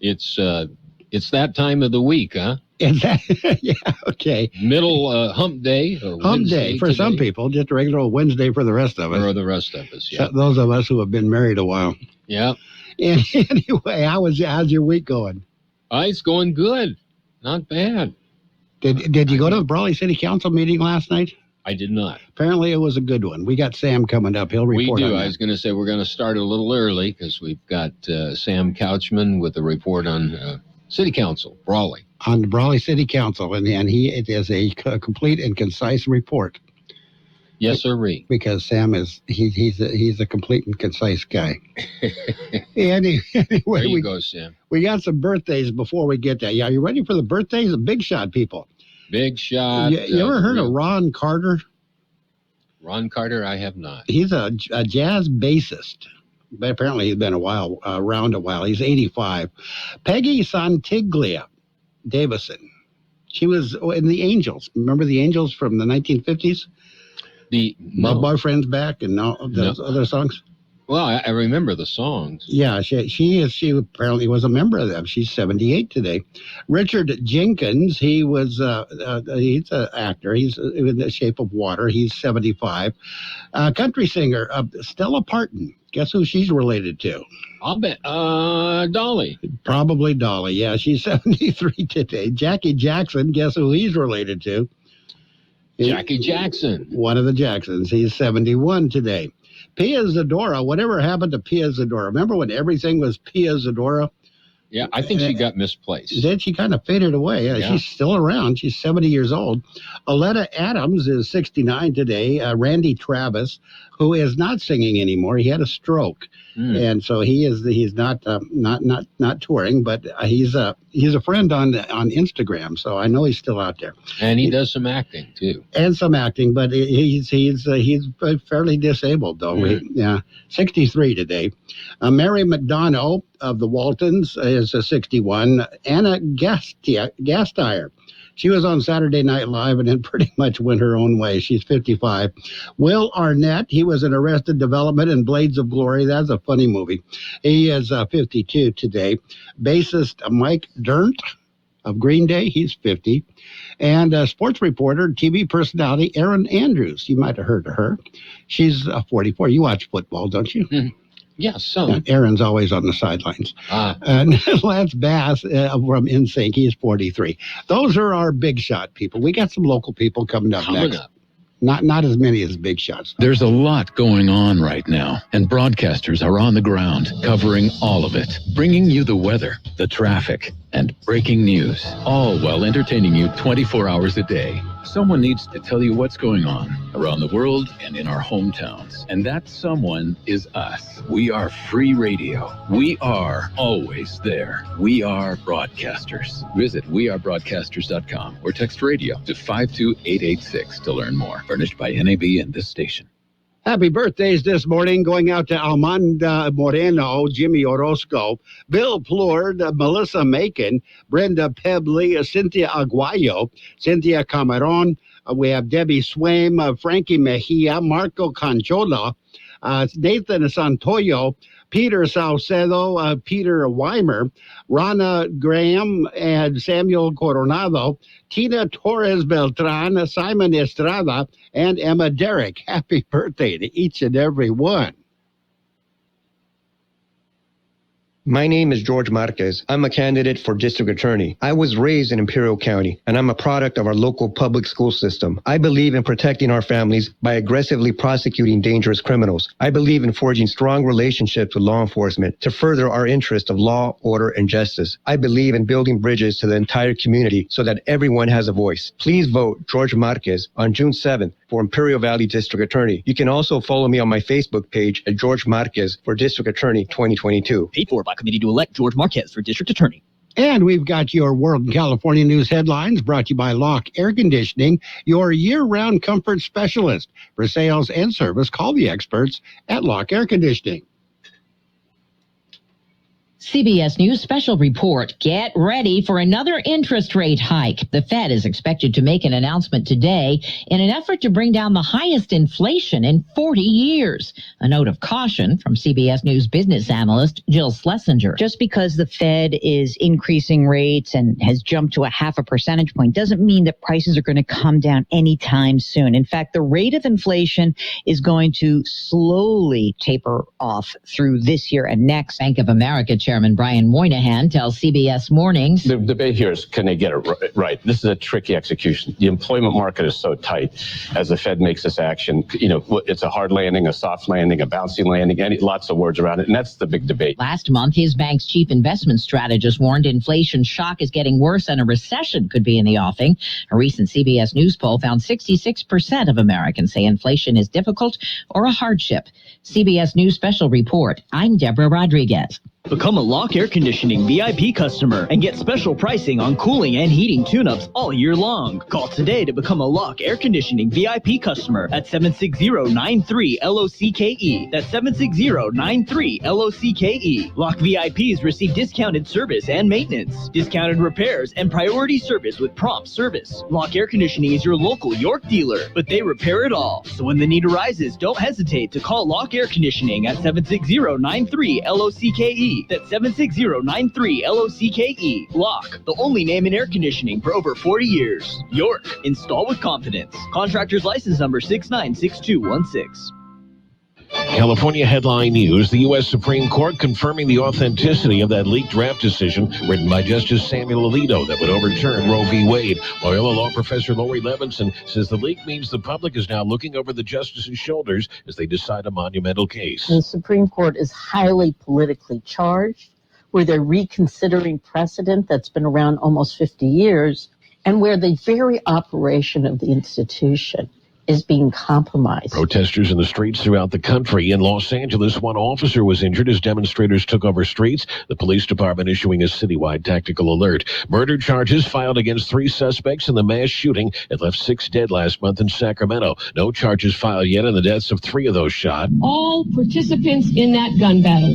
It's that time of the week, huh? Is that, yeah, okay. Middle hump day. Hump day for some people, just a regular old Wednesday for the rest of us. For the rest of us, yeah. So those of us who have been married a while. Yeah. And anyway, how's your week going? It's going good. Not bad. Did you go to the Brawley City Council meeting last night? I did not. Apparently it was a good one. We got Sam coming up. He'll report on that. I was going to say we're going to start a little early because we've got Sam Couchman with a report on City Council, Brawley. On the Brawley City Council, and it is a complete and concise report. Yes, sirree. Because Sam he's a complete and concise guy. Anyway, there you go, Sam. We got some birthdays before we get there. Yeah, you ready for the birthdays? The big shot people. Big shot. You ever heard of Ron Carter? Ron Carter, I have not. He's a jazz bassist. But apparently he's been around a while. He's 85. Peggy Santiglia Davison. She was in the Angels. Remember the Angels from the 1950s? My Boyfriend's Back and all those other songs? Well, I remember the songs. Yeah, she apparently was a member of them. She's 78 today. Richard Jenkins, he's an actor. He's in The Shape of Water. He's 75. Country singer Stella Parton. Guess who she's related to? I'll bet Dolly. Probably Dolly. Yeah, she's 73 today. Jackie Jackson. Guess who he's related to? Jackie Jackson. One of the Jacksons. He's 71 today. Pia Zadora. Whatever happened to Pia Zadora? Remember when everything was Pia Zadora? Yeah, I think she got misplaced. Then she kind of faded away. Yeah. She's still around. She's 70 years old. Aletta Adams is 69 today. Randy Travis, who is not singing anymore. He had a stroke, and so he's not touring, but he's a friend on Instagram. So I know he's still out there. And he does some acting too. But he's fairly disabled though. 63 today. Mary McDonough of the Waltons is 61. Anna Gasteyer. She was on Saturday Night Live and then pretty much went her own way. She's 55. Will Arnett, he was in Arrested Development and Blades of Glory. That's a funny movie. He is 52 today. Bassist Mike Dirnt of Green Day, he's 50. And sports reporter, TV personality Erin Andrews. You might have heard of her. She's 44. You watch football, don't you? Mm-hmm. Yes, some. Aaron's always on the sidelines. And Lance Bass from NSYNC, he's 43. Those are our big shot people. We got some local people coming up next. Not as many as big shots. There's a lot going on right now, and broadcasters are on the ground covering all of it, bringing you the weather, the traffic, and breaking news, all while entertaining you 24 hours a day. Someone needs to tell you what's going on around the world and in our hometowns. And that someone is us. We are free radio. We are always there. We are broadcasters. Visit wearebroadcasters.com or text radio to 52886 to learn more. Furnished by NAB and this station. Happy birthdays this morning going out to Almanda Moreno, Jimmy Orozco, Bill Plord, Melissa Macon, Brenda Pebley, Cynthia Aguayo, Cynthia Cameron. We have Debbie Swaim, Frankie Mejia, Marco Canchola, Nathan Santoyo, Peter Saucedo, Peter Weimer, Rana Graham, and Samuel Coronado, Tina Torres Beltran, Simon Estrada, and Emma Derrick. Happy birthday to each and every one. My name is George Marquez. I'm a candidate for district attorney. I was raised in Imperial County, and I'm a product of our local public school system. I believe in protecting our families by aggressively prosecuting dangerous criminals. I believe in forging strong relationships with law enforcement to further our interest of law, order, and justice. I believe in building bridges to the entire community so that everyone has a voice. Please vote George Marquez on June 7th for Imperial Valley District Attorney. You can also follow me on my Facebook page at George Marquez for District Attorney 2022. Paid for by committee to elect George Marquez for District Attorney. And we've got your World in California News headlines brought to you by Locke Air Conditioning, your year-round comfort specialist. For sales and service, call the experts at Locke Air Conditioning. CBS News special report. Get ready for another interest rate hike. The Fed is expected to make an announcement today in an effort to bring down the highest inflation in 40 years. A note of caution from CBS News business analyst Jill Schlesinger. Just because the Fed is increasing rates and has jumped to a 0.5 percentage point doesn't mean that prices are going to come down anytime soon. In fact, the rate of inflation is going to slowly taper off through this year and next. Bank of America Chairman Brian Moynihan tells CBS Mornings. The debate here is, can they get it right? This is a tricky execution. The employment market is so tight as the Fed makes this action. You know, it's a hard landing, a soft landing, a bouncy landing, and lots of words around it. And that's the big debate. Last month, his bank's chief investment strategist warned inflation shock is getting worse and a recession could be in the offing. A recent CBS News poll found 66% of Americans say inflation is difficult or a hardship. CBS News special report. I'm Deborah Rodriguez. Become a Lock Air Conditioning VIP customer and get special pricing on cooling and heating tune-ups all year long. Call today to become a Lock Air Conditioning VIP customer at 760-93-LOCKE. That's 760-93-LOCKE. Lock VIPs receive discounted service and maintenance, discounted repairs, and priority service with prompt service. Lock Air Conditioning is your local York dealer, but they repair it all. So when the need arises, don't hesitate to call Lock Air Conditioning at 760-93-LOCKE. That's 760-93-LOCKE. Lock, the only name in air conditioning for over 40 years. York, install with confidence. Contractor's license number 696216. California headline news, the U.S. Supreme Court confirming the authenticity of that leaked draft decision written by Justice Samuel Alito that would overturn Roe v. Wade. Loyola law professor Lori Levinson says the leak means the public is now looking over the justices' shoulders as they decide a monumental case. The Supreme Court is highly politically charged, where they're reconsidering precedent that's been around almost 50 years, and where the very operation of the institution is being compromised. Protesters in the streets throughout the country. In Los Angeles, one officer was injured as demonstrators took over streets, the police department issuing a citywide tactical alert. Murder charges filed against 3 suspects in the mass shooting that left 6 dead last month in Sacramento. No charges filed yet in the deaths of 3 of those shot. All participants in that gun battle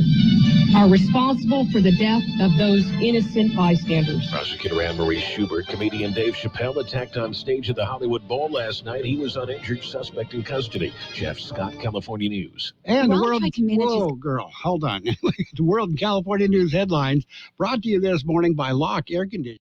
are responsible for the death of those innocent bystanders. Prosecutor Anne-Marie Schubert, comedian Dave Chappelle attacked on stage at the Hollywood Bowl last night. He was uninjured, suspect in custody. Jeff Scott, California News. And the world, whoa, girl, hold on. The World and California News headlines brought to you this morning by Lock Air Conditioning.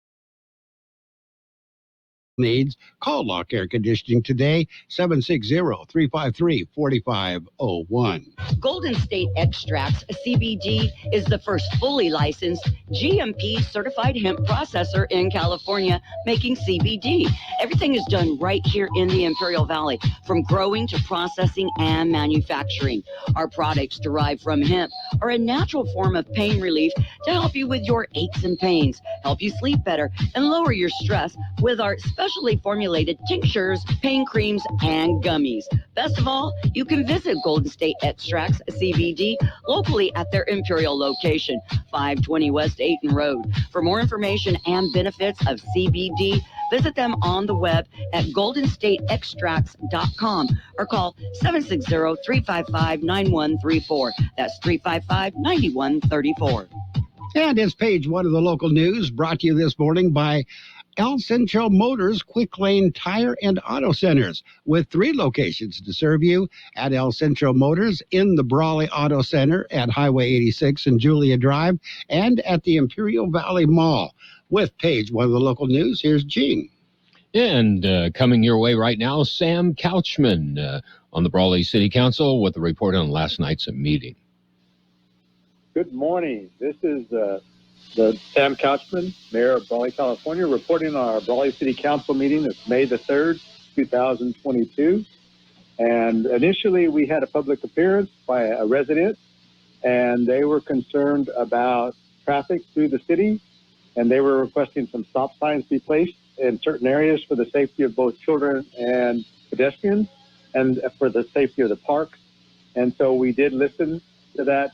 Needs, call Lock Air Conditioning today, 760-353-4501. Golden State Extracts CBD is the first fully licensed GMP certified hemp processor in California making CBD. Everything is done right here in the Imperial Valley, from growing to processing and manufacturing. Our products derived from hemp are a natural form of pain relief to help you with your aches and pains, help you sleep better, and lower your stress with our specially formulated tinctures, pain creams, and gummies. Best of all, you can visit Golden State Extracts CBD locally at their Imperial location, 520 West Ayton Road. For more information and benefits of CBD, visit them on the web at goldenstateextracts.com or call 760-355-9134. That's 355-9134. And it's page 1 of the local news, brought to you this morning by El Centro Motors Quick Lane Tire and Auto Centers, with 3 locations to serve you at El Centro Motors in the Brawley Auto Center at Highway 86 and Julia Drive, and at the Imperial Valley Mall. With page 1 of the local news, here's Gene. And coming your way right now, Sam Couchman on the Brawley City Council with a report on last night's meeting. Good morning. This is the Sam Couchman, Mayor of Brawley, California, reporting on our Brawley City Council meeting of May the 3rd, 2022. And initially, we had a public appearance by a resident, and they were concerned about traffic through the city, and they were requesting some stop signs be placed in certain areas for the safety of both children and pedestrians, and for the safety of the park. And so we did listen to that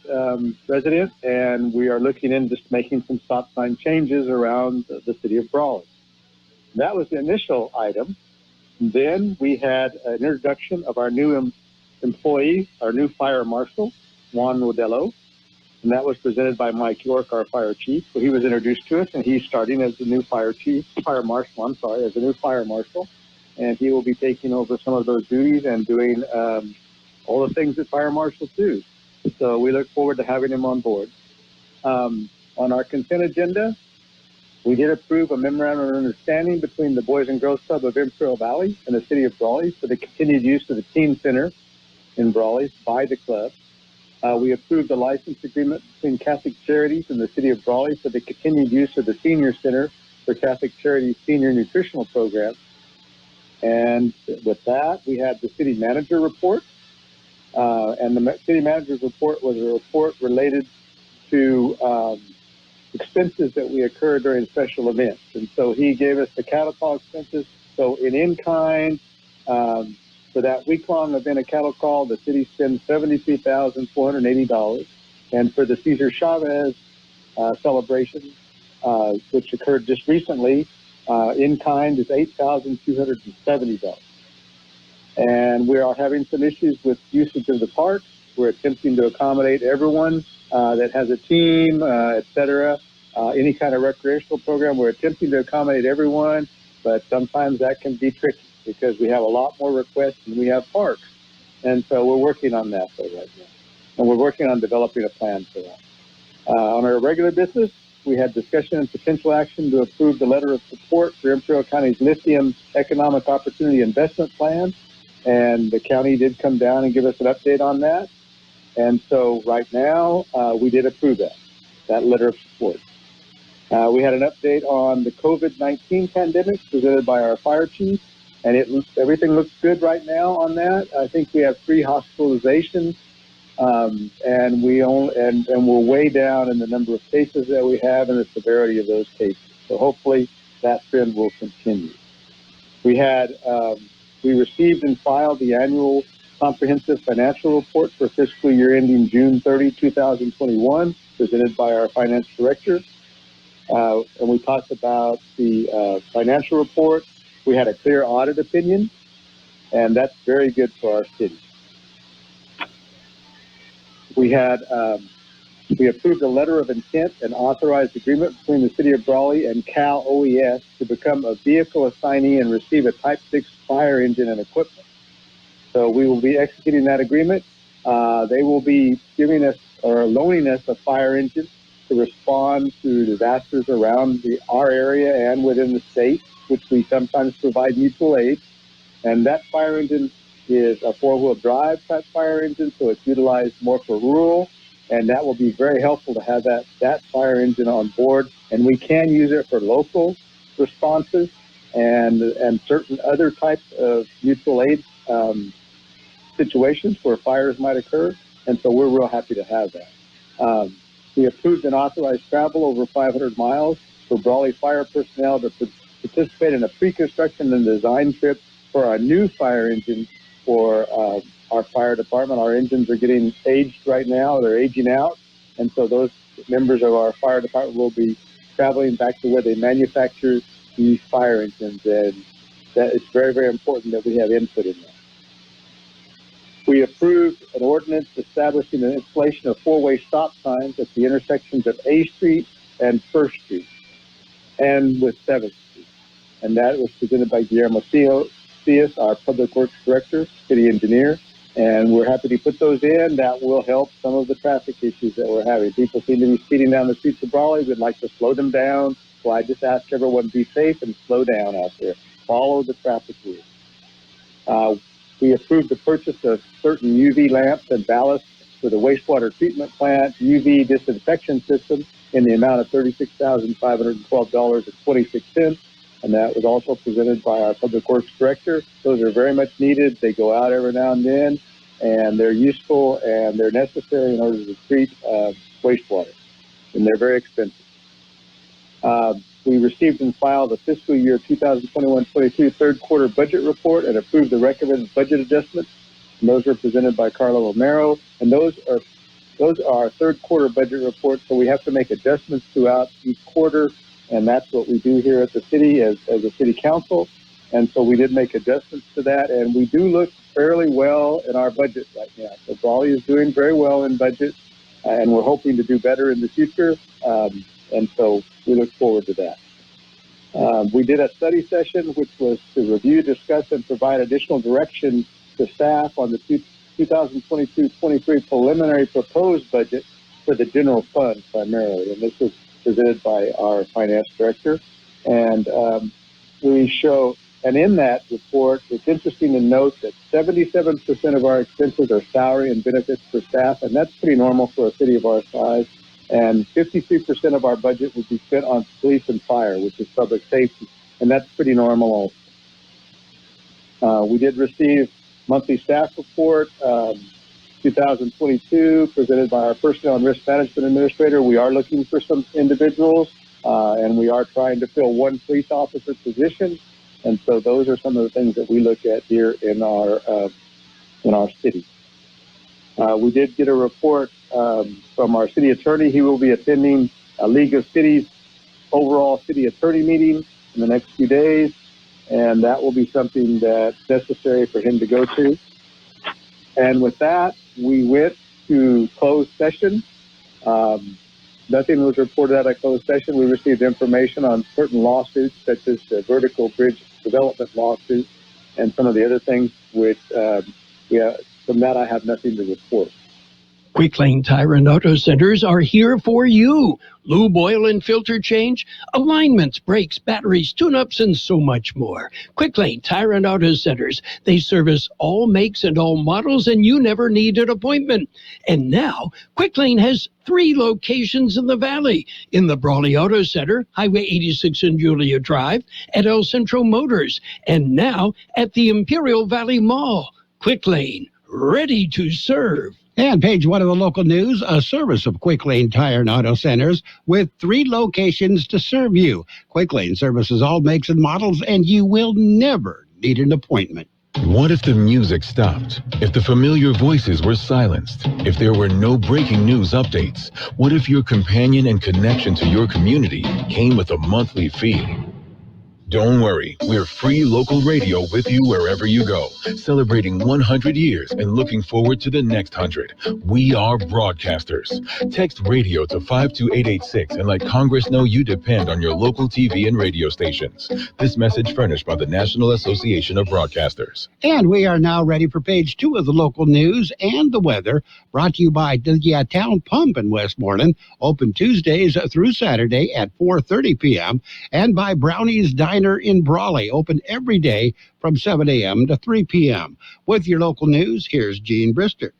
resident, and we are looking into just making some stop sign changes around the city of Brawley. That was the initial item. Then we had an introduction of our new employee, our new fire marshal, Juan Rodello. and that was presented by Mike York, our fire chief. So he was introduced to us, and he's starting as the new fire marshal, and he will be taking over some of those duties and doing all the things that fire marshals do. So we look forward to having him on board. On our consent agenda, we did approve a memorandum of understanding between the Boys and Girls Club of Imperial Valley and the City of Brawley for the continued use of the Teen Center in Brawley by the club. We approved a license agreement between Catholic Charities and the City of Brawley for the continued use of the Senior Center for Catholic Charities Senior Nutritional Program. And with that, we had the City Manager report. And the City Manager's report was a report related to expenses that we occur during special events. And so he gave us the cattle call expenses. So in kind, for that week-long event of cattle call, the city spends $73,480. And for the Cesar Chavez celebration, which occurred just recently, in kind is $8,270. And we are having some issues with usage of the parks. We're attempting to accommodate everyone that has a team, et cetera, any kind of recreational program. We're attempting to accommodate everyone, but sometimes that can be tricky because we have a lot more requests than we have parks. And so we're working on that right now. And we're working on developing a plan for that. On our regular business, we had discussion and potential action to approve the letter of support for Imperial County's Lithium Economic Opportunity Investment Plan. And the county did come down and give us an update on that. And so right now, we did approve that letter of support. We had an update on the COVID-19 pandemic presented by our fire chief, and everything looks good right now on that. I think we have 3 hospitalizations, and we're way down in the number of cases that we have and the severity of those cases. So hopefully that trend will continue. We received and filed the annual comprehensive financial report for fiscal year ending June 30, 2021, presented by our finance director. And we talked about the financial report. We had a clear audit opinion, and that's very good for our city. We approved a letter of intent and authorized agreement between the City of Brawley and Cal OES to become a vehicle assignee and receive a Type 6 fire engine and equipment. So we will be executing that agreement. They will be giving us or loaning us a fire engine to respond to disasters around our area and within the state, which we sometimes provide mutual aid. And that fire engine is a 4-wheel drive type fire engine, so it's utilized more for rural, and that will be very helpful to have that fire engine on board. And we can use it for local responses and certain other types of mutual aid situations where fires might occur, and so we're real happy to have that. We approved and authorized travel over 500 miles for Brawley fire personnel to participate in a pre-construction and design trip for our new fire engine for our fire department. Our engines are getting aged right now. They're aging out, and so those members of our fire department will be traveling back to where they manufacture these fire engines, and that it's very, very important that we have input in that. We approved an ordinance establishing the installation of 4-way stop signs at the intersections of A Street and 1st Street and with 7th Street. And that was presented by Guillermo Cias, our Public Works Director, City Engineer. And we're happy to put those in. That will help some of the traffic issues that we're having. People seem to be speeding down the streets of Brawley. We'd like to slow them down. So I just ask everyone to be safe and slow down out there. Follow the traffic rules. We approved the purchase of certain UV lamps and ballasts for the wastewater treatment plant UV disinfection system in the amount of $36,512.26. And that was also presented by our Public Works Director. Those are very much needed. They go out every now and then, and they're useful and they're necessary in order to treat wastewater. And they're very expensive. We received and filed the fiscal year 2021-22 third quarter budget report and approved the recommended budget adjustments. And those were presented by Carlo Romero. And those are our third quarter budget reports. So we have to make adjustments throughout each quarter. And that's what we do here at the city as a city council. And so we did make adjustments to that. And we do look fairly well in our budget right now. So Brawley is doing very well in budget. and we're hoping to do better in the future. And so we look forward to that. We did a study session, which was to review, discuss, and provide additional direction to staff on the 2022-23 preliminary proposed budget for the general fund primarily. And this was presented by our finance director. And we show, and in that report, it's interesting to note that 77% of our expenses are salary and benefits for staff, and that's pretty normal for a city of our size. And 53% of our budget would be spent on police and fire, which is public safety, and that's pretty normal also. We did receive monthly staff report, 2022, presented by our Personnel and Risk Management Administrator. We are looking for some individuals, and we are trying to fill one police officer position. And so those are some of the things that we look at here in our city. We did get a report from our city attorney. He will be attending a League of Cities overall city attorney meeting in the next few days, and that will be something that's necessary for him to go to. And with that, we went to closed session. Nothing was reported at a closed session. We received information on certain lawsuits, such as the vertical bridge development lawsuit and some of the other things, which from that I have nothing to report. Quick Lane Tire and Auto Centers are here for you. Lube, oil, and filter change, alignments, brakes, batteries, tune-ups, and so much more. Quick Lane Tire and Auto Centers. They service all makes and all models, and you never need an appointment. And now, Quick Lane has 3 locations in the Valley. In the Brawley Auto Center, Highway 86 and Julia Drive, at El Centro Motors, and now at the Imperial Valley Mall. Quick Lane, ready to serve. And page 1 of the local news, a service of Quick Lane Tire and Auto Centers with 3 locations to serve you. Quick Lane services all makes and models, and you will never need an appointment. What if the music stopped? If the familiar voices were silenced? If there were no breaking news updates? What if your companion and connection to your community came with a monthly fee? Don't worry, we're free local radio with you wherever you go, celebrating 100 years and looking forward to the next 100. We are broadcasters. Text radio to 52886 and let Congress know you depend on your local TV and radio stations. This message furnished by the National Association of Broadcasters. And we are now ready for page 2 of the local news and the weather, brought to you by the Town Pump in Westmoreland, open Tuesdays through Saturday at 4:30 p.m., and by Brownie's Diner in Brawley, open every day from 7 a.m. to 3 p.m. With your local news, here's Gene Brister.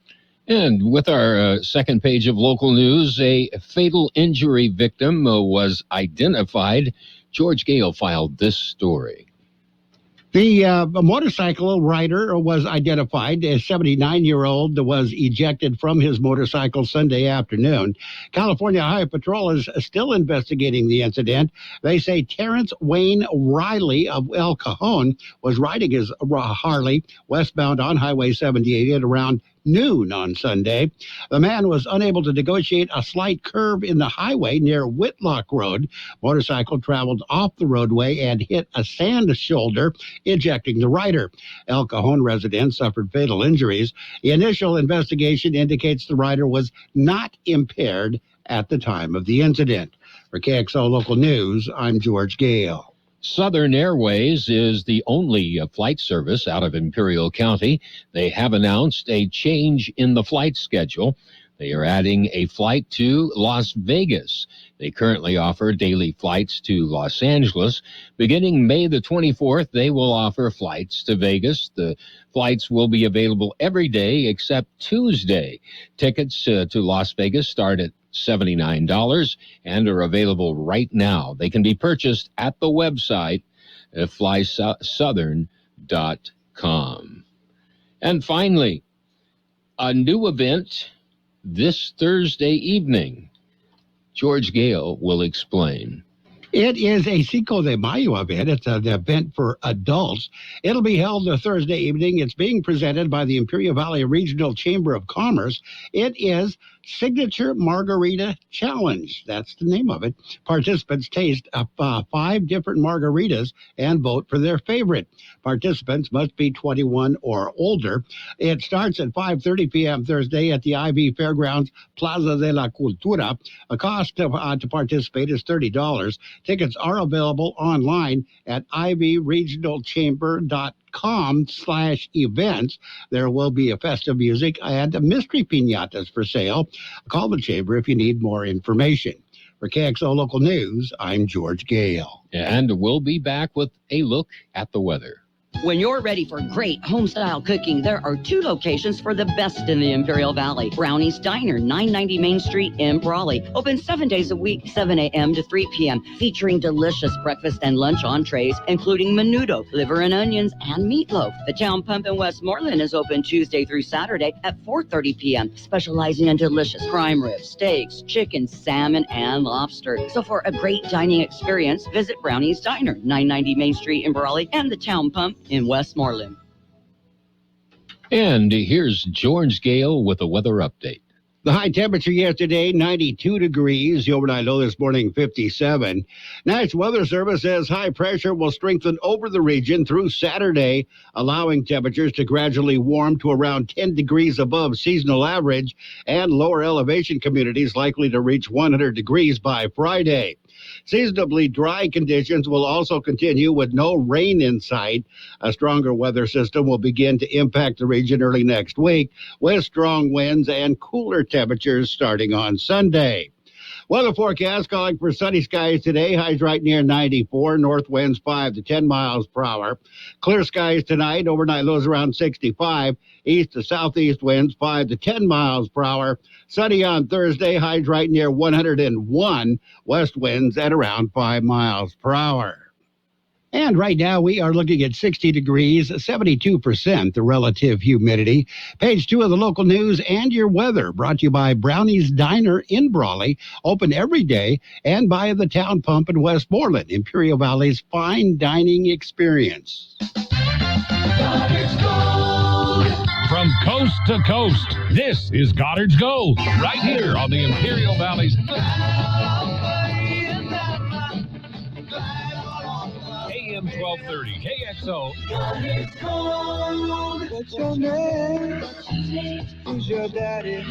And with our second page of local news, a fatal injury victim was identified. George Gale filed this story. The motorcycle rider was identified. A 79-year-old was ejected from his motorcycle Sunday afternoon. California Highway Patrol is still investigating the incident. They say Terrence Wayne Riley of El Cajon was riding his Harley westbound on Highway 78 at around noon on Sunday. The man was unable to negotiate a slight curve in the highway near Whitlock Road. Motorcycle traveled off the roadway and hit a sand shoulder, ejecting the rider. El Cajon residents suffered fatal injuries. The initial investigation indicates the rider was not impaired at the time of the incident. For KXO Local News, I'm George Gale. Southern Airways is the only flight service out of Imperial County. They have announced a change in the flight schedule. They are adding a flight to Las Vegas. They currently offer daily flights to Los Angeles. Beginning May the 24th, they will offer flights to Vegas. The flights will be available every day except Tuesday. Tickets to Las Vegas start at $79 and are available right now. They can be purchased at the website at flysouthern.com. And finally, a new event this Thursday evening. George Gale will explain. It is a Cinco de Mayo event. It's an event for adults. It'll be held Thursday evening. It's being presented by the Imperial Valley Regional Chamber of Commerce. It is Signature Margarita Challenge. That's the name of it. Participants taste 5 different margaritas and vote for their favorite. Participants must be 21 or older. It starts at 5:30 p.m. Thursday at the IV Fairgrounds Plaza de la Cultura. A cost to participate is $30. Tickets are available online at ivregionalchamber.com/events. There will be a festive music and mystery piñatas for sale. Call the Chamber if you need more information. For KXO Local News, I'm George Gale. And we'll be back with a look at the weather. When you're ready for great home-style cooking, there are 2 locations for the best in the Imperial Valley. Brownie's Diner, 990 Main Street in Brawley. Open 7 days a week, 7 a.m. to 3 p.m., featuring delicious breakfast and lunch entrees, including menudo, liver and onions, and meatloaf. The Town Pump in Westmoreland is open Tuesday through Saturday at 4:30 p.m., specializing in delicious prime ribs, steaks, chicken, salmon, and lobster. So for a great dining experience, visit Brownie's Diner, 990 Main Street in Brawley, and the Town Pump in Westmoreland. And here's George Gale with a weather update. The high temperature yesterday, 92 degrees. The overnight low this morning, 57. National Weather Service says high pressure will strengthen over the region through Saturday, allowing temperatures to gradually warm to around 10 degrees above seasonal average, and lower elevation communities likely to reach 100 degrees by Friday. Seasonably dry conditions will also continue with no rain in sight. A stronger weather system will begin to impact the region early next week, with strong winds and cooler temperatures starting on Sunday. Weather forecast calling for sunny skies today. Highs right near 94. North winds 5 to 10 miles per hour. Clear skies tonight. Overnight lows around 65. East to southeast winds 5 to 10 miles per hour. Sunny on Thursday. Highs right near 101. West winds at around 5 miles per hour. And right now we are looking at 60 degrees, 72% the relative humidity. Page 2 of the local news and your weather, brought to you by Brownie's Diner in Brawley, open every day, and by the Town Pump in Westmoreland, Imperial Valley's fine dining experience. From coast to coast, this is Goddard's Gold, right here on the Imperial Valley's AM 1230 KXO. What's your name? Who's your daddy?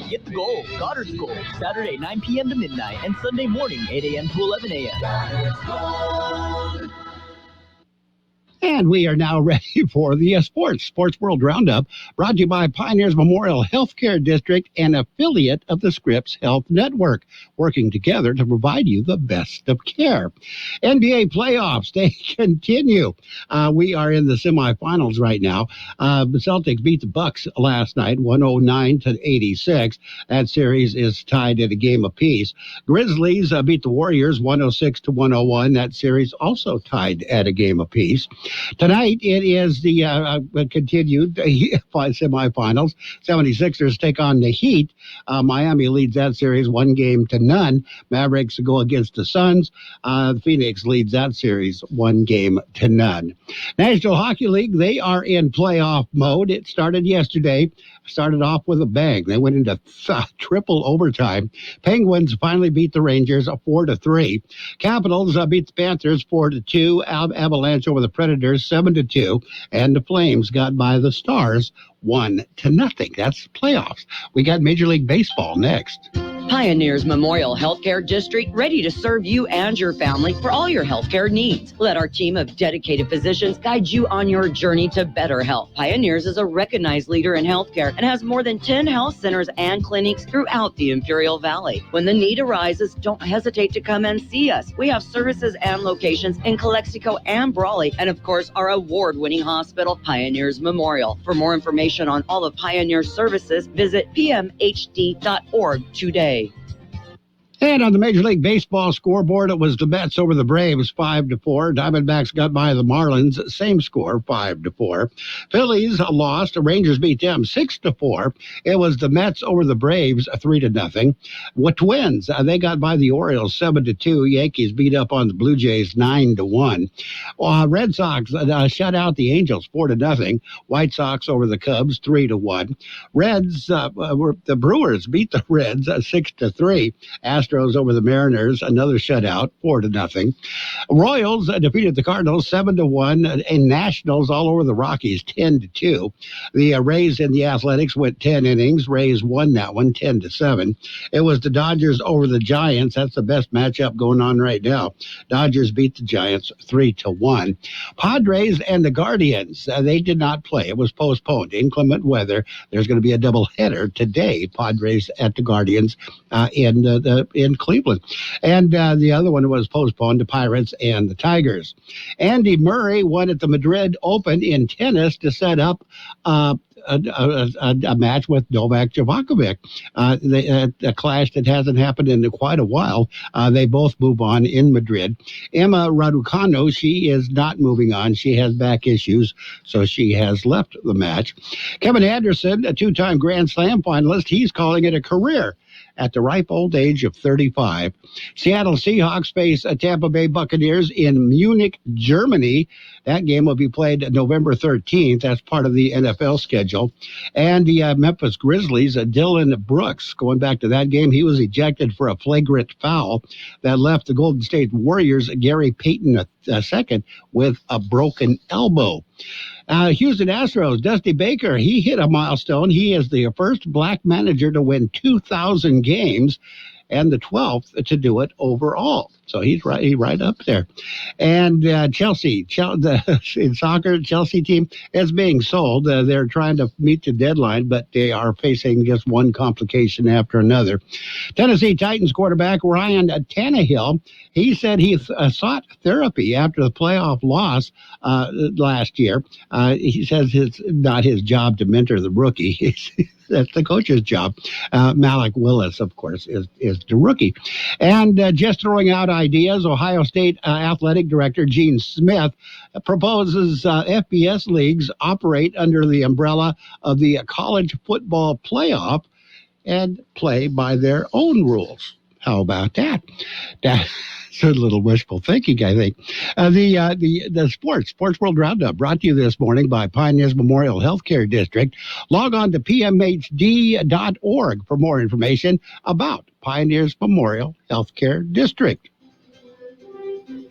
Get the gold, Goddard's Gold, Saturday 9 p.m. to midnight, and Sunday morning 8 a.m. to 11 a.m. And we are now ready for the Sports World Roundup, brought to you by Pioneers Memorial Healthcare District, an affiliate of the Scripps Health Network, working together to provide you the best of care. NBA playoffs, they continue. We are in the semifinals right now. The Celtics beat the Bucks last night, 109-86. That series is tied at a game apiece. Grizzlies beat the Warriors 106-101. That series also tied at a game apiece. Tonight, it is the continued semifinals. 76ers take on the Heat. Miami leads that series 1-0. Mavericks go against the Suns. Phoenix leads that series 1-0. National Hockey League, they are in playoff mode. It started yesterday. Started off with a bang. They went into triple overtime. Penguins finally beat the Rangers 4-3. Capitals beat the Panthers 4-2. Avalanche over the Predators 7-2. And the Flames got by the Stars 1-0. That's playoffs. We got Major League Baseball next. Pioneers Memorial Healthcare District, ready to serve you and your family for all your healthcare needs. Let our team of dedicated physicians guide you on your journey to better health. Pioneers is a recognized leader in healthcare and has more than 10 health centers and clinics throughout the Imperial Valley. When the need arises, don't hesitate to come and see us. We have services and locations in Calexico and Brawley, and of course, our award-winning hospital, Pioneers Memorial. For more information on all of Pioneer's services, visit pmhd.org today. And on the Major League Baseball scoreboard, it was the Mets over the Braves 5-4. Diamondbacks got by the Marlins, same score, 5-4. Phillies lost. The Rangers beat them 6-4. It was the Mets over the Braves 3-0. With Twins, they got by the Orioles 7-2. Yankees beat up on the Blue Jays 9-1. Red Sox shut out the Angels 4-0. White Sox over the Cubs 3-1. Reds, the Brewers beat the Reds 6-3. Astros over the Mariners, another shutout, 4-0. Royals defeated the Cardinals 7-1, and Nationals all over the Rockies 10-2. The Rays and the Athletics went 10 innings. Rays won that one 10-7. It was the Dodgers over the Giants. That's the best matchup going on right now. Dodgers beat the Giants 3-1. Padres and the Guardians, they did not play. It was postponed. Inclement weather. There's going to be a doubleheader today. Padres at the Guardians in Cleveland. And the other one was postponed to Pirates and the Tigers. Andy Murray won at the Madrid Open in tennis to set up a match with Novak Djokovic. A clash that hasn't happened in quite a while. They both move on in Madrid. Emma Raducanu, she is not moving on. She has back issues, so she has left the match. Kevin Anderson, a two-time Grand Slam finalist, he's calling it a career at the ripe old age of 35. Seattle Seahawks face Tampa Bay Buccaneers in Munich, Germany. That game will be played November 13th. That's part of the NFL schedule. And the Memphis Grizzlies, Dylan Brooks, going back to that game, he was ejected for a flagrant foul that left the Golden State Warriors, Gary Payton II, with a broken elbow. Houston Astros, Dusty Baker, he hit a milestone. He is the first black manager to win 2,000 games and the 12th to do it overall. So he's right up there. And Chelsea, in soccer, Chelsea team is being sold. They're trying to meet the deadline, but they are facing just one complication after another. Tennessee Titans quarterback Ryan Tannehill, he said he sought therapy after the playoff loss last year. He says it's not his job to mentor the rookie. That's the coach's job. Malik Willis, of course, is the rookie. And just throwing out ideas, Ohio State Athletic Director Gene Smith proposes FBS leagues operate under the umbrella of the college football playoff and play by their own rules. How about that? That's a little wishful thinking, I think. The Sports World Roundup brought to you this morning by Pioneers Memorial Healthcare District. Log on to pmhd.org for more information about Pioneers Memorial Healthcare District.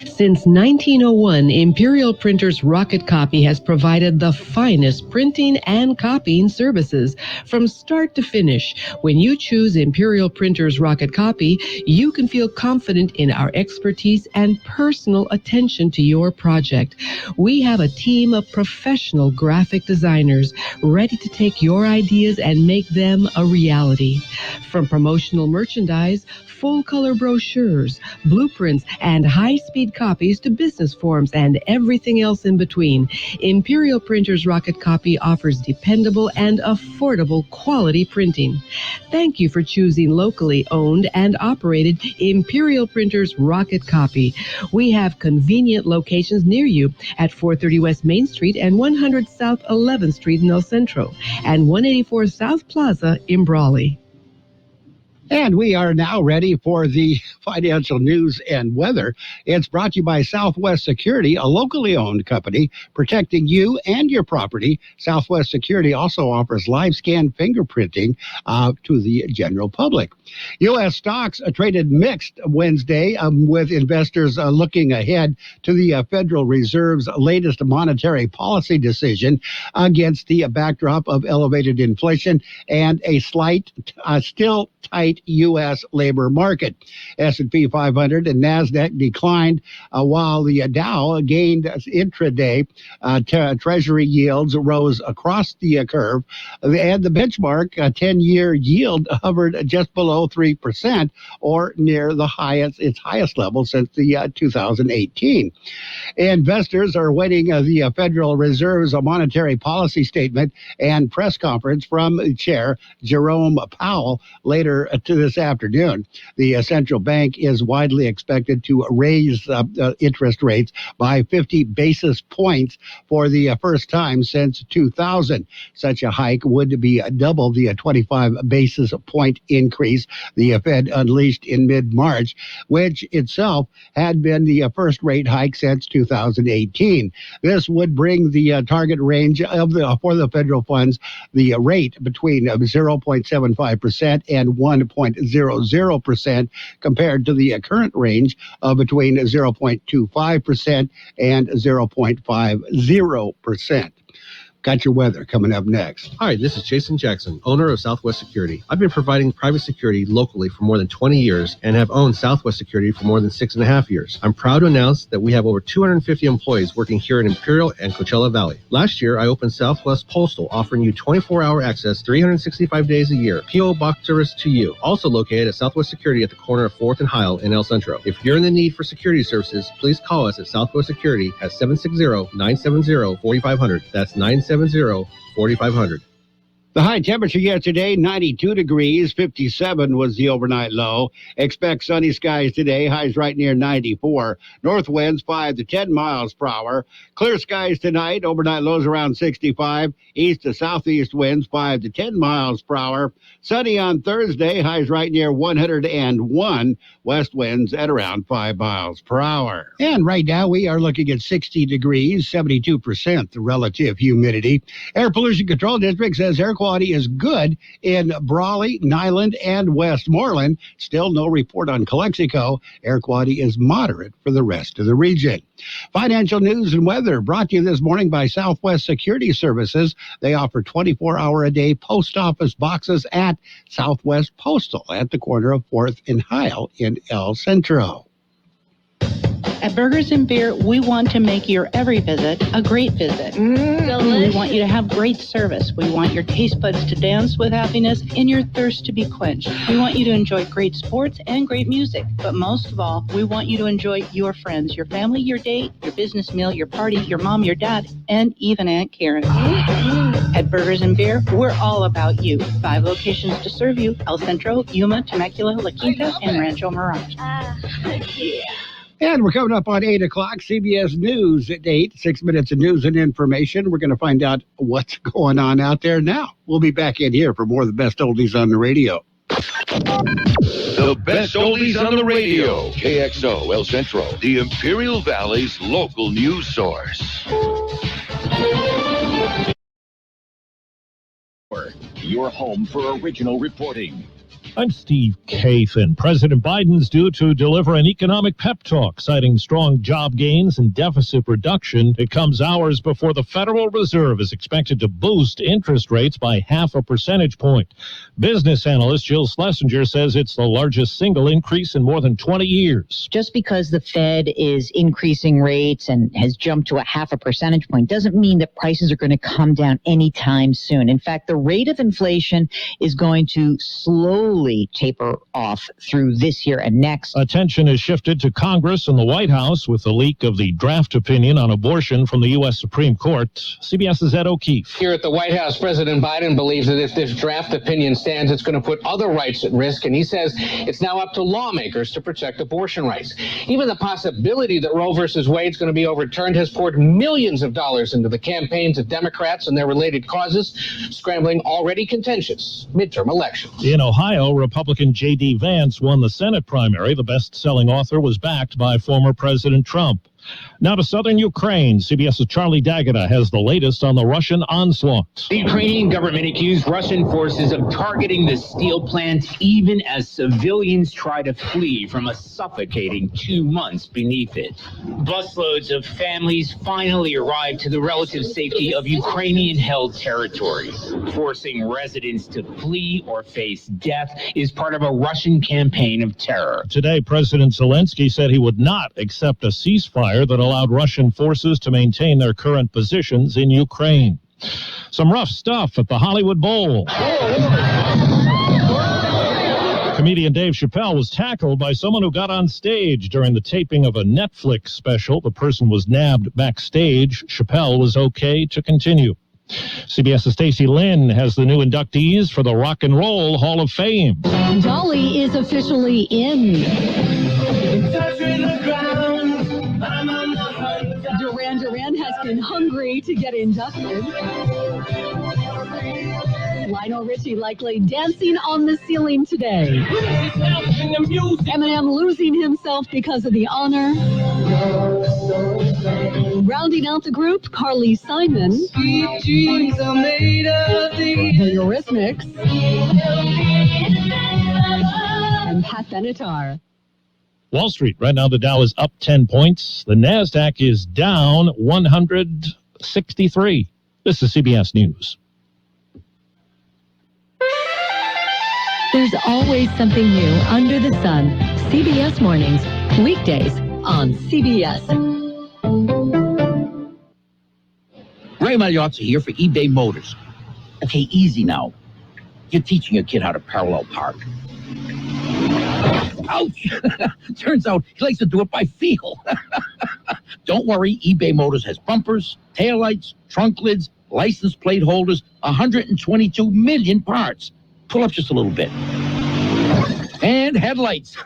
Since 1901, Imperial Printers Rocket Copy has provided the finest printing and copying services from start to finish. When you choose Imperial Printers Rocket Copy, you can feel confident in our expertise and personal attention to your project. We have a team of professional graphic designers ready to take your ideas and make them a reality. From promotional merchandise, full-color brochures, blueprints, and high-speed copies to business forms and everything else in between, Imperial Printers Rocket Copy offers dependable and affordable quality printing. Thank you for choosing locally owned and operated Imperial Printers Rocket Copy. We have convenient locations near you at 430 West Main Street and 100 South 11th Street in El Centro and 184 South Plaza in Brawley. And we are now ready for the financial news and weather. It's brought to you by Southwest Security, a locally owned company protecting you and your property. Southwest Security also offers live scan fingerprinting to the general public. U.S. stocks traded mixed Wednesday with investors looking ahead to the Federal Reserve's latest monetary policy decision against the backdrop of elevated inflation and a still tight U.S. labor market. S&P 500 and NASDAQ declined while the Dow gained intraday. Treasury yields rose across the curve, and the benchmark 10-year yield hovered just below 3%, or near its highest level since the 2018. Investors are awaiting the Federal Reserve's monetary policy statement and press conference from Chair Jerome Powell later to this afternoon, the central bank is widely expected to raise interest rates by 50 basis points for the first time since 2000. Such a hike would be double the 25 basis point increase the Fed unleashed in mid-March, which itself had been the first rate hike since 2018. This would bring the target range for the federal funds, the rate between 0.75% and 1.00%, compared to the current range of between 0.25% and 0.50%. Got your weather coming up next. Hi, this is Jason Jackson, owner of Southwest Security. I've been providing private security locally for more than 20 years and have owned Southwest Security for more than 6.5 years. I'm proud to announce that we have over 250 employees working here in Imperial and Coachella Valley. Last year, I opened Southwest Postal, offering you 24-hour access 365 days a year. P.O. Box service to you. Also located at Southwest Security at the corner of 4th and Heil in El Centro. If you're in the need for security services, please call us at Southwest Security at 760-970-4500. That's 970-4500. The high temperature yesterday, 92 degrees, 57 was the overnight low. Expect sunny skies today, highs right near 94. North winds 5 to 10 miles per hour. Clear skies tonight, overnight lows around 65. East to southeast winds 5 to 10 miles per hour. Sunny on Thursday, highs right near 101. West winds at around 5 miles per hour. And right now we are looking at 60 degrees, 72% the relative humidity. Air Pollution Control District says air quality is good in Brawley, Nyland, and Westmoreland. Still no report on Calexico. Air quality is moderate for the rest of the region. Financial news and weather brought to you this morning by Southwest Security Services. They offer 24-hour-a-day post office boxes at Southwest Postal at the corner of 4th and Heil in El Centro. At Burgers and Beer, we want to make your every visit a great visit. We want you to have great service. We want your taste buds to dance with happiness and your thirst to be quenched. We want you to enjoy great sports and great music. But most of all, we want you to enjoy your friends, your family, your date, your business meal, your party, your mom, your dad, and even Aunt Karen. At Burgers and Beer, we're all about you. 5 locations to serve you: El Centro, Yuma, Temecula, La Quinta, and Rancho Mirage. And we're coming up on 8 o'clock, CBS News at 8, 6 minutes of news and information. We're going to find out what's going on out there now. We'll be back in here for more of the best oldies on the radio. The best oldies on the radio. KXO El Centro, the Imperial Valley's local news source. Your home for original reporting. I'm Steve Kathan. President Biden's due to deliver an economic pep talk, citing strong job gains and deficit reduction. It comes hours before the Federal Reserve is expected to boost interest rates by 0.5 percentage point. Business analyst Jill Schlesinger says it's the largest single increase in more than 20 years. Just because the Fed is increasing rates and has jumped to 0.5 percentage point doesn't mean that prices are going to come down anytime soon. In fact, the rate of inflation is going to slowly taper off through this year and next. Attention is shifted to Congress and the White House with the leak of the draft opinion on abortion from the U.S. Supreme Court. CBS's Ed O'Keefe. Here at the White House, President Biden believes that if this draft opinion stands, it's going to put other rights at risk, and he says it's now up to lawmakers to protect abortion rights. Even the possibility that Roe versus Wade is going to be overturned has poured millions of dollars into the campaigns of Democrats and their related causes, scrambling already contentious midterm elections. In Ohio, Republican J.D. Vance won the Senate primary. The best-selling author was backed by former President Trump. Now to southern Ukraine, CBS's Charlie D'Agata has the latest on the Russian onslaught. The Ukrainian government accused Russian forces of targeting the steel plant even as civilians try to flee from a suffocating 2 months beneath it. Busloads of families finally arrived to the relative safety of Ukrainian-held territories. Forcing residents to flee or face death is part of a Russian campaign of terror. Today, President Zelensky said he would not accept a ceasefire that allowed Russian forces to maintain their current positions in Ukraine. Some rough stuff at the Hollywood Bowl. Comedian Dave Chappelle was tackled by someone who got on stage during the taping of a Netflix special. The person was nabbed backstage. Chappelle was okay to continue. CBS's Stacey Lynn has the new inductees for the Rock and Roll Hall of Fame. Dolly is officially in. Duran has been hungry to get inducted. Lionel Richie likely dancing on the ceiling today. Eminem losing himself because of the honor. Rounding out the group, Carly Simon. The Eurythmics. And Pat Benatar. Wall Street, right now the Dow is up 10 points. The NASDAQ is down 163. This is CBS News. There's always something new under the sun. CBS Mornings, weekdays on CBS. Ray Magliozzi here for eBay Motors. Okay, easy now. You're teaching your kid how to parallel park. Ouch! Turns out he likes to do it by feel. Don't worry, eBay Motors has bumpers, taillights, trunk lids, license plate holders, 122 million parts. Pull up just a little bit. And headlights.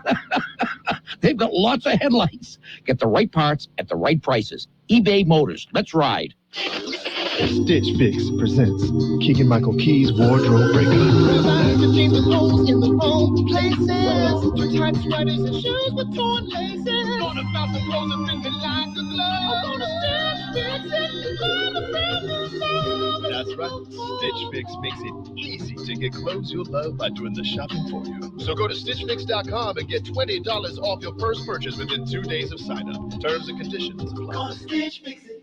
They've got lots of headlights. Get the right parts at the right prices. eBay Motors. Let's ride. Stitch Fix presents Keegan-Michael Key's Wardrobe Breaker. Designed to change the clothes in the wrong places. Your tight sweaters and shoes with torn laces. Thought about the clothes that fit me like a glove. I'm gonna Stitch Fix it. Find a brand new style. That's right. Stitch Fix makes it easy to get clothes you'll love by doing the shopping for you. So go to StitchFix.com and get $20 off your first purchase within 2 days of sign-up. Terms and conditions apply. Go to Stitch Fix it.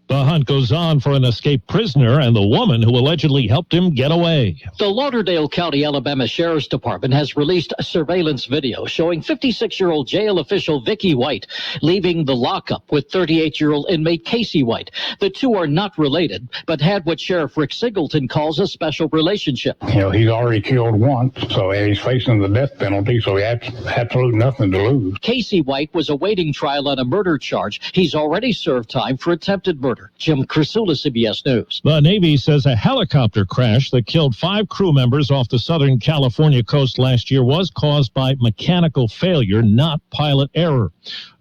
The hunt goes on for an escaped prisoner and the woman who allegedly helped him get away. The Lauderdale County, Alabama Sheriff's Department has released a surveillance video showing 56-year-old jail official Vicky White leaving the lockup with 38-year-old inmate Casey White. The two are not related, but had what Sheriff Rick Singleton calls a special relationship. You know, he's already killed once, so he's facing the death penalty, so he has absolutely nothing to lose. Casey White was awaiting trial on a murder charge. He's already served time for attempted murder. Jim Crisula, CBS News. The Navy says a helicopter crash that killed 5 crew members off the Southern California coast last year was caused by mechanical failure, not pilot error.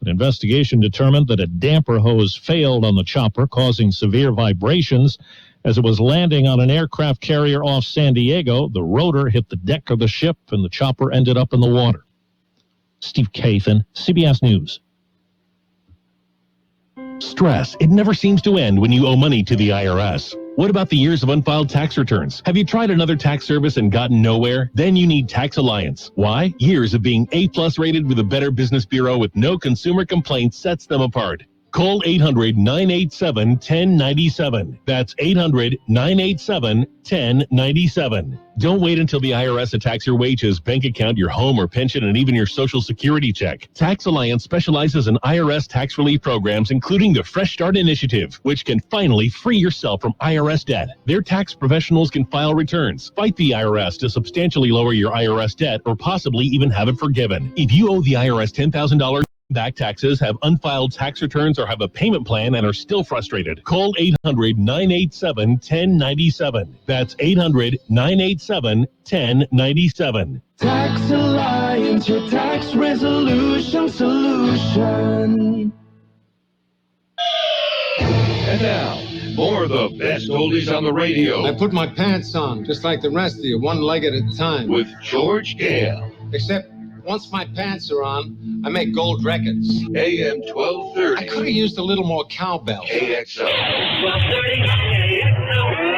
An investigation determined that a damper hose failed on the chopper, causing severe vibrations. As it was landing on an aircraft carrier off San Diego, the rotor hit the deck of the ship and the chopper ended up in the water. Steve Kathan, CBS News. Stress. It never seems to end when you owe money to the IRS. What about the years of unfiled tax returns? Have you tried another tax service and gotten nowhere? Then you need Tax Alliance. Why? Years of being A+ rated with a Better Business Bureau with no consumer complaints sets them apart. Call 800-987-1097. That's 800-987-1097. Don't wait until the IRS attacks your wages, bank account, your home or pension, and even your Social Security check. Tax Alliance specializes in IRS tax relief programs, including the Fresh Start Initiative, which can finally free yourself from IRS debt. Their tax professionals can file returns, fight the IRS to substantially lower your IRS debt, or possibly even have it forgiven. If you owe the IRS $10,000 back taxes, have unfiled tax returns, or have a payment plan and are still frustrated, call 800-987-1097. That's 800-987-1097. Tax Alliance, your tax resolution solution. And now, more of the best oldies on the radio. I put my pants on, just like the rest of you, one leg at a time. With George Gale. Except, once my pants are on, I make gold records. AM 1230. I could have used a little more cowbell. KXO. 1230 KXO.